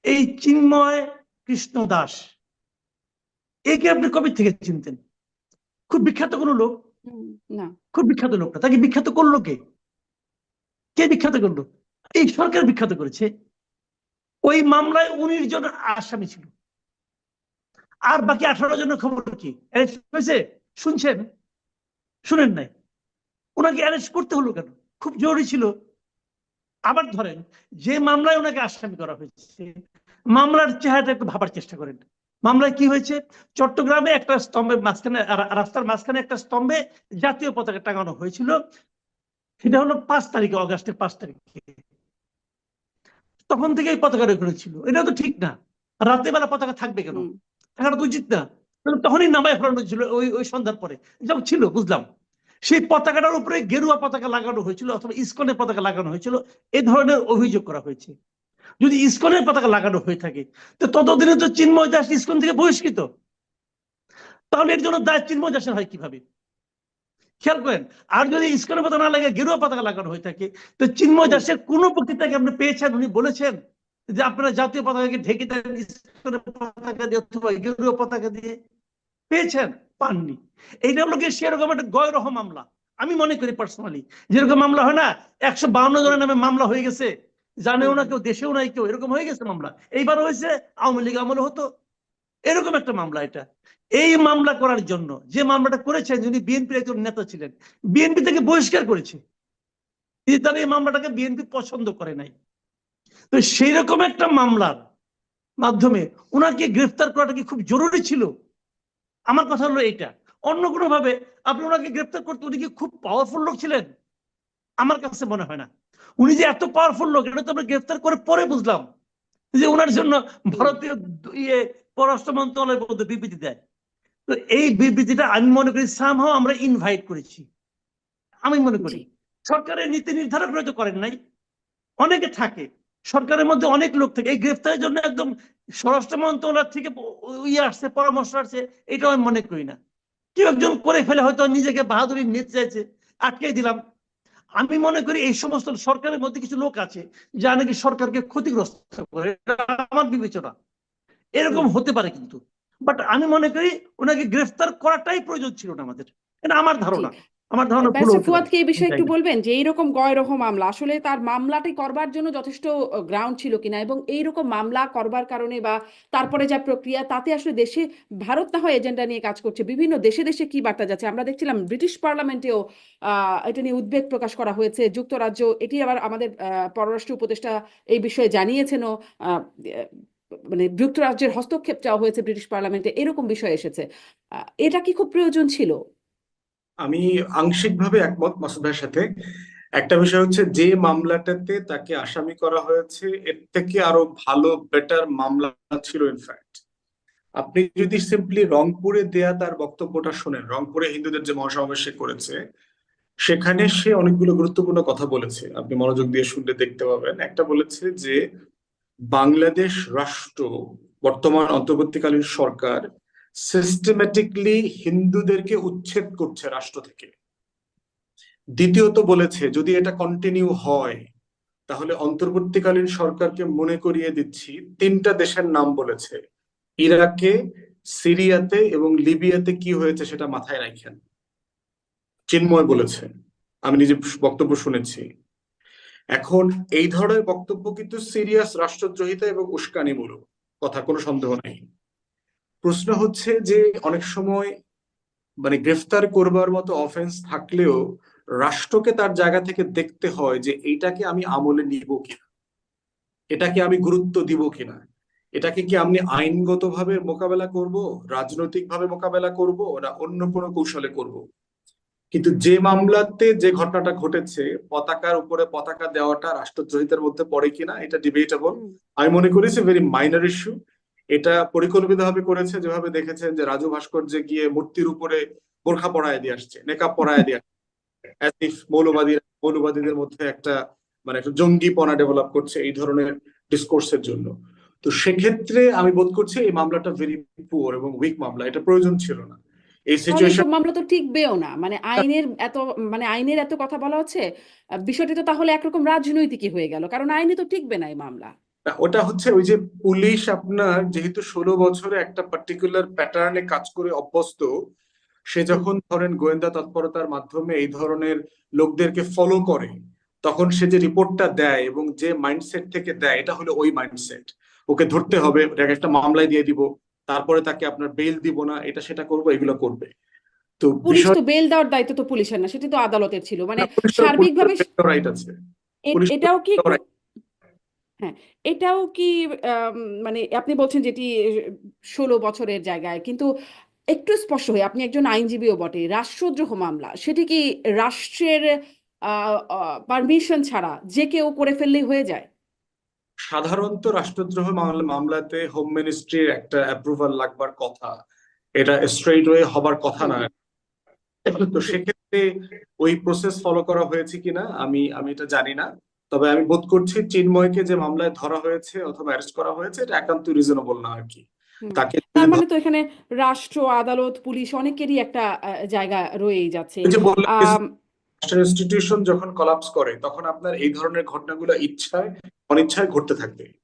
এই চিন্ময় কৃষ্ণ দাস, একে আপনি কবে থেকে চিনতেন? খুব বিখ্যাত কোনো লোক? না, খুব বিখ্যাত লোক না। তাকে বিখ্যাত করলো কে? কে বিখ্যাত করলো? এই সরকার বিখ্যাত করেছে। ওই মামলায় 19 জন আসামি ছিল, আর বাকি 18 জনের খবর কি? অ্যারেস্ট হয়েছে? শুনছেন? শুনেন নাই? ওনাকে অ্যারেস্ট করতে হলো কেন? খুব জরুরি ছিল। আবার ধরেন, যে মামলায় ওনাকে আসামি করা হয়েছে, মামলার চেহারাটা একটু ভাবার চেষ্টা করেন। মামলায় কি হয়েছে? চট্টগ্রামে একটা স্তম্ভের মাঝখানে, রাস্তার মাঝখানে একটা স্তম্ভে জাতীয় পতাকা টাঙানো হয়েছিল। সেটা হলো 5 তারিখে, অগাস্টের 5 তারিখে। তখন থেকে এই পতাকার ওখানে ছিল। এটা তো ঠিক না। রাতে বেলা পতাকা থাকবে কেন? থাকাটা তো উচিত না। তখনই নামায় ফেলানো ছিল, ওই ওই সন্ধ্যার পরে যখন ছিল, বুঝলাম। সেই পতাকাটার উপরে গেরুয়া পতাকা লাগানো হয়েছিল, অথবা ইসকনের পতাকা লাগানো হয়েছিল, এ ধরনের অভিযোগ করা হয়েছে। যদি ইসকনের পতাকা লাগানো হয়ে থাকে, তো ততদিনে তো চিন্ময় দাস ইসকন থেকে বহিষ্কৃত। তাহলে এর জন্য দায় চিন্ময় দাসের হয় কিভাবে? খেয়াল করেন। আর যদি ইসকনের পতাকা না লাগে, গেরুয়া পতাকা লাগানো হয়ে থাকে, তো চিন্ময় দাসের কোন বক্তৃতাকে আপনি পেয়েছেন উনি বলেছেন যে আপনারা জাতীয় পতাকাকে ঢেকে দেন ইসকনের পতাকা দিয়ে অথবা গেরুয়া পতাকা দিয়ে? পেয়েছেন? পাননি। এইটা হলো গিয়ে সেরকম একটা গয়রহ মামলা। আমি মনে করি পার্সোনালি, যেরকম মামলা হয় না, 152 জনের নামে মামলা হয়ে গেছে, জানেও না কেউ, দেশেও নাই কেউ, এরকম হয়ে গেছে মামলা। এইবার হয়েছে আওয়ামী লীগ আমলে হতো, এরকম একটা মামলা এটা। এই মামলা করার জন্য যে মামলাটা করেছেন, যিনি বিএনপির একজন নেতা ছিলেন, বিএনপি থেকে বহিষ্কার করেছে। তারা এই মামলাটাকে বিএনপি পছন্দ করে নাই। তো সেই রকম একটা মামলার মাধ্যমে ওনাকে গ্রেফতার করাটা কি খুব জরুরি ছিল? আমার কথা হলো এইটা। অন্য কোনো ভাবে আপনি ওনাকে গ্রেফতার করতে, উনি কি খুব পাওয়ারফুল লোক ছিলেন? আমার কাছে মনে হয় না। উনি যে এত পাওয়ারফুল লোক, এটা তো আমরা গ্রেফতার করে পরে বুঝলাম, যে ওনার জন্য ভারতীয় পররাষ্ট্র মন্ত্রণালয় পর্যন্ত বিবৃতি দেয়। তো এই বিবৃতিটা আমি মনে করি সামহাও আমরা ইনভাইট করেছি। আমি মনে করি সরকারের নীতি নির্ধারকরা তো করেন নাই, অনেকে থাকে সরকারের মধ্যে, অনেক লোক থাকে। এই গ্রেফতারের জন্য একদম স্বরাষ্ট্র মন্ত্রণালয় থেকে ইয়ে আসছে, পরামর্শ আসছে, এটাও আমি মনে করি না। কেউ একজন করে ফেলে, হয়তো নিজেকে বাহাদুরি নিতে চাইছে, আটকে দিলাম। আমি মনে করি এই সমস্ত সরকারের মধ্যে কিছু লোক আছে যা নাকি সরকারকে ক্ষতিগ্রস্ত করে, এটা আমার বিবেচনা। এরকম হতে পারে কিন্তু, বাট আমি মনে করি ওনাকে গ্রেফতার করাটাই প্রয়োজন ছিল না আমাদের। এটা আমার ধারণা। আমার ধারণা ভুল ব্যারিস্টার হতে পারে। ফুয়াদকে এই বিষয়ে একটু বলবেন যে এইরকম গয়রহ মামলা আসলে তার মামলাটি করবার জন্য যথেষ্ট গ্রাউন্ড ছিল কিনা, এবং এইরকম মামলা করবার কারণে বা তারপরে যা প্রক্রিয়া, তাতে আসলে দেশে, ভারত না হয় এজেন্ডা নিয়ে কাজ করছে, বিভিন্ন দেশে দেশে কি বার্তা যাচ্ছে আমরা দেখছিলাম। ব্রিটিশ পার্লামেন্টেও এটা নিয়ে উদ্বেগ প্রকাশ করা হয়েছে। যুক্তরাজ্য, এটি আবার আমাদের পররাষ্ট্র উপদেষ্টা এই বিষয়ে জানিয়েছেনও, মানে যুক্তরাজ্যের হস্তক্ষেপ চাওয়া হয়েছে ব্রিটিশ পার্লামেন্টে, এরকম বিষয় এসেছে। এটা কি খুব প্রয়োজন ছিল? আমি আংশিকভাবে একমত মাসুদ ভাইয়ের সাথে। একটা বিষয় হচ্ছে, যে মামলাটাতে তাকে আসামি করা হয়েছে এর থেকে আরো ভালো বেটার মামলা ছিল ইনফ্যাক্ট। আপনি যদি সিম্পলি রংপুরে দেয়া তার বক্তব্যটা শোনেন, রংপুরে হিন্দুদের যে মহাসমাবেশ সে করেছে, সেখানে সে অনেকগুলো গুরুত্বপূর্ণ কথা বলেছে। আপনি মনোযোগ দিয়ে শুনলে দেখতে পাবেন। একটা বলেছে যে বাংলাদেশ রাষ্ট্র, বর্তমান অন্তর্বর্তীকালীন সরকার সিস্টেমেটিকলি হিন্দুদেরকে উচ্ছেদ করছে রাষ্ট্র থেকে। দ্বিতীয়ত বলেছে, যদি এটা কন্টিনিউ হয় তাহলে অন্তর্বর্তীকালীন সরকারকে মনে করিয়ে দিচ্ছি, 3টা দেশের নাম বলেছে, ইরাকে, সিরিয়াতে এবং লিবিয়াতে কি হয়েছে সেটা মাথায় রাখেন। চিন্ময় বলেছে, আমি নিজে বক্তব্য শুনেছি। এখন এই ধরনের বক্তব্য কিন্তু সিরিয়াস রাষ্ট্রদ্রোহিতা এবং উস্কানিমূলক কথা, কোনো সন্দেহ নেই। প্রশ্ন হচ্ছে যে অনেক সময় মানে গ্রেফতার করবার মতো অফেন্স থাকলেও রাষ্ট্রকে তার জায়গা থেকে দেখতে হয় যে এইটাকে আমি আমলে নিব কিনা, এটাকে আমি গুরুত্ব দিব কিনা, এটাকে কি আমি আইনগতভাবে মোকাবেলা করব, রাজনৈতিকভাবে মোকাবেলা করব, না অন্য কোনো কৌশলে করব। কিন্তু যে মামলাতে যে ঘটনাটা ঘটেছে, পতাকার উপরে পতাকা দেওয়াটা রাষ্ট্রদ্রোহিতার মধ্যে পড়ে কিনা এটা ডিবেটেবল। আমি মনে করি ভেরি মাইনর ইস্যু। এটা পরিকল্পিতভাবে করেছে, যেভাবে দেখেছেন যে রাজু ভাস্কর্যে গিয়ে মূর্তির উপরে বোরখা পরায় দিয়ে আসছে, নেকাব পরায় দিয়ে আসছে, মৌলবাদীদের মধ্যে একটা মানে একটা জঙ্গিপনা ডেভেলপ করছে এই ধরনের ডিসকোর্সের জন্য। তো সেক্ষেত্রে আমি বোধ করছি এই মামলাটা ভেরি পুয়ার এবং উইক মামলা, এটা প্রয়োজন ছিল না এই সিচুয়েশন। মামলা তো টিকবেও না, মানে আইনের এত কথা বলা হচ্ছে, বিষয়টি তো তাহলে একরকম রাজনৈতিকই হয়ে গেল, কারণ আইনে তো টিকবে না এই মামলা। না, ওটা হচ্ছে ওই যে পুলিশ আপনার যেহেতু 16 বছরে একটা পার্টিকুলার প্যাটার্নে কাজ করে অভ্যস্ত, সে যখন ধরেন গোয়েন্দা তৎপরতার মাধ্যমে এই ধরনের লোকদেরকে ফলো করে, তখন সে যে রিপোর্টটা দেয় এবং যে মাইন্ডসেট থেকে দেয়, এটা হলো ওই মাইন্ডসেট। ওকে ধরতে হবে, ওটাকে একটা মামলায় দিয়ে দিব, তারপরে তাকে আপনার বেল দিব না, এটা সেটা করবো, এগুলো করবে। তো পুলিশ বিষয় তো বেল দেওয়ার দায়িত্ব তো পুলিশের না, সেটা তো আদালতের ছিল, মানে সার্বিকভাবে রাইট আছে, এ- পুলিশ এটাও কি হ্যাঁ, এটাও কি মানে আপনি বলছেন যেটি 16 বছরের জায়গায়, কিন্তু একটু স্পষ্ট হয়ে, আপনি একজন আইনজীবীও বটে, রাষ্ট্রদ্রোহ মামলা সেটি কি রাষ্ট্রের পারমিশন ছাড়া যে কেউ করে ফেললেই হয়ে যায়? সাধারণত রাষ্ট্রদ্রোহ মামলাতে হোম মিনিস্ট্রির একটা অ্যাপ্রুভাল লাগবার কথা, এটা স্ট্রেইট ওয়ে হবার কথা না। তো সেক্ষেত্রে ওই প্রসেস ফলো করা হয়েছে কিনা আমি আমি এটা জানি না। তবে আমি বোধ করছি চিন্ময়কে যে মামলায় ধরা হয়েছে অথবা অ্যারেস্ট করা হয়েছে, এটা একান্ত রিজনেবল না আর কি। হুম। তাকে তার যদি মানে তো এখানে রাষ্ট্র, আদালত, পুলিশ অনেকেরই একটা জায়গা রয়েই যাচ্ছে। ওই যে বললাম যে আম, রাষ্ট্রের ইনস্টিটিউশন যখন কলাপস করে, তখন আপনার এই ধরনের ঘটনাগুলো ইচ্ছায় অনিচ্ছায় ঘটতে থাকবে।